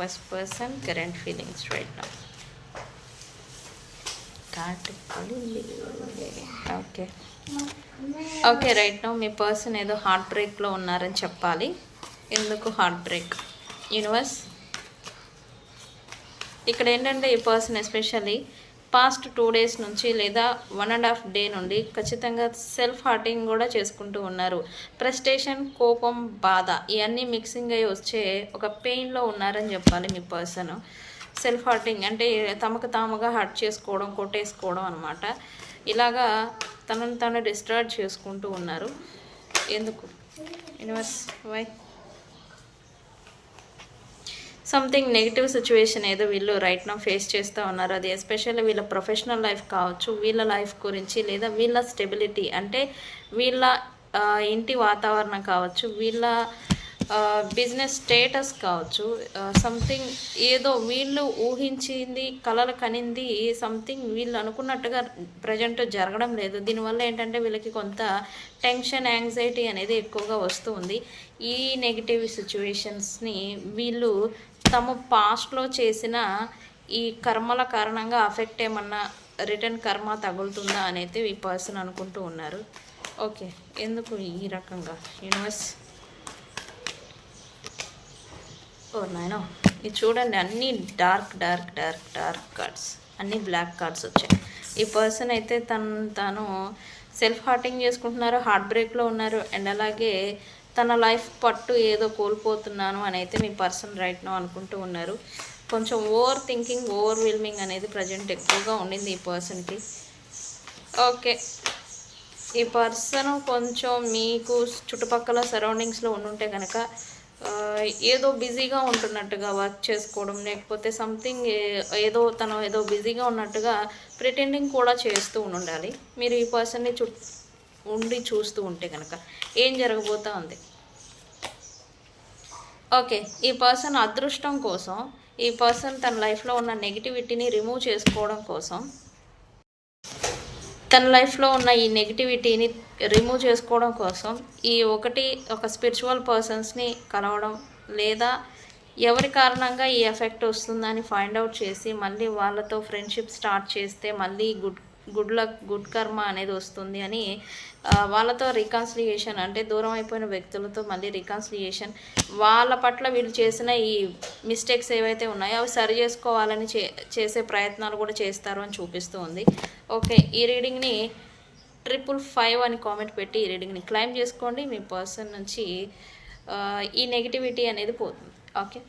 was person current feelings right now. Okay okay right now మీ person ఏదో heart బ్రేక్లో ఉన్నారని చెప్పాలి. ఎందుకు హార్ట్ బ్రేక్? యూనివర్స్ ఇక్కడ ఏంటంటే ఈ పర్సన్ ఎస్పెషల్లీ పాస్ట్ 2 days నుంచి లేదా 1.5 day నుండి ఖచ్చితంగా సెల్ఫ్ హార్టింగ్ కూడా చేసుకుంటూ ఉన్నారు. ఫ్రస్ట్రేషన్, కోపం, బాధ ఇవన్నీ మిక్సింగ్ అయ్యి వచ్చే ఒక పెయిన్లో ఉన్నారని చెప్పాలి మీ పర్సన్. సెల్ఫ్ హార్టింగ్ అంటే తమకు తాముగా హర్ట్ చేసుకోవడం, కొట్టేసుకోవడం అనమాట. ఇలాగా తనను తాను డిస్ట్రాక్ట్ చేసుకుంటూ ఉన్నారు. ఎందుకు universe? Why? Something negative situation ఏదో వీళ్ళు రైట్ నా ఫేస్ చేస్తూ ఉన్నారు. అది ఎస్పెషల్లీ వీళ్ళ ప్రొఫెషనల్ లైఫ్ కావచ్చు, వీళ్ళ లైఫ్ గురించి, లేదా వీళ్ళ స్టెబిలిటీ అంటే వీళ్ళ ఇంటి వాతావరణం కావచ్చు, వీళ్ళ బిజినెస్ స్టేటస్ కావచ్చు. సంథింగ్ ఏదో వీళ్ళు ఊహించింది, కలలు కనింది సంథింగ్ వీళ్ళు అనుకున్నట్టుగా ప్రజెంట్ జరగడం లేదు. దీనివల్ల ఏంటంటే వీళ్ళకి కొంత టెన్షన్, యాంగ్జైటీ అనేది ఎక్కువగా వస్తూ ఉంది. ఈ నెగిటివ్ సిచ్యువేషన్స్ని వీళ్ళు తమ పాస్ట్లో చేసిన ఈ కర్మల కారణంగా అఫెక్ట్ ఏమన్నా రిటర్న్ కర్మ తగులుతుందా అనేది ఈ పర్సన్ అనుకుంటూ ఉన్నారు. ఓకే, ఎందుకు ఈ రకంగా? యూనివర్స్ ఓ నాయనో, ఇది చూడండి, అన్నీ dark dark dark dark cards, అన్నీ బ్లాక్ కార్డ్స్ వచ్చాయి. ఈ పర్సన్ అయితే తాను సెల్ఫ్ హార్టింగ్ చేసుకుంటున్నారు, హార్ట్ బ్రేక్లో ఉన్నారు. అండ్ అలాగే తన లైఫ్ పట్టు ఏదో కోల్పోతున్నాను అని అయితే మీ పర్సన్ రైట్ నో అనుకుంటూ ఉన్నారు. కొంచెం ఓవర్ థింకింగ్, ఓవర్ వెల్మింగ్ అనేది ప్రజెంట్ ఎక్కువగా ఉండింది ఈ పర్సన్కి. ఓకే, ఈ పర్సన్ కొంచెం మీకు చుట్టుపక్కల సరౌండింగ్స్లో ఉండుంటే కనుక ఏదో బిజీగా ఉంటున్నట్టుగా వర్క్ చేసుకోవడం, లేకపోతే సంథింగ్ ఏదో బిజీగా ఉన్నట్టుగా ప్రిటెండింగ్ కూడా చేస్తూ ఉండాలి. మీరు ఈ పర్సన్ని ఉండి చూస్తూ ఉంటే కనుక ఏం జరగబోతూ ఉంది? ఓకే, ఈ పర్సన్ అదృష్టం కోసం, ఈ పర్సన్ తన లైఫ్లో ఉన్న నెగిటివిటీని రిమూవ్ చేసుకోవడం కోసం, తన లైఫ్లో ఉన్న ఈ నెగిటివిటీని రిమూవ్ చేసుకోవడం కోసం ఒక స్పిరిచువల్ పర్సన్స్ని కలవడం, లేదా ఎవరి కారణంగా ఈ ఎఫెక్ట్ వస్తుందని ఫైండ్ అవుట్ చేసి మళ్ళీ వాళ్ళతో ఫ్రెండ్షిప్ స్టార్ట్ చేస్తే మళ్ళీ గుడ్ లక్, గుడ్ కర్మ అనేది వస్తుంది అని వాళ్ళతో రికాన్సిలియేషన్, అంటే దూరం అయిపోయిన వ్యక్తులతో మళ్ళీ రికాన్సిలియేషన్, వాళ్ళ పట్ల వీళ్ళు చేసిన ఈ మిస్టేక్స్ ఏవైతే ఉన్నాయో అవి సరి చేసుకోవాలని చేసే ప్రయత్నాలు కూడా చేస్తారు అని చూపిస్తూ ఉంది. ఓకే, ఈ రీడింగ్ని 555 అని కామెంట్ పెట్టి ఈ రీడింగ్ని క్లైమ్ చేసుకోండి. మీ పర్సన్ నుంచి ఈ నెగిటివిటీ అనేది పోతుంది. ఓకే.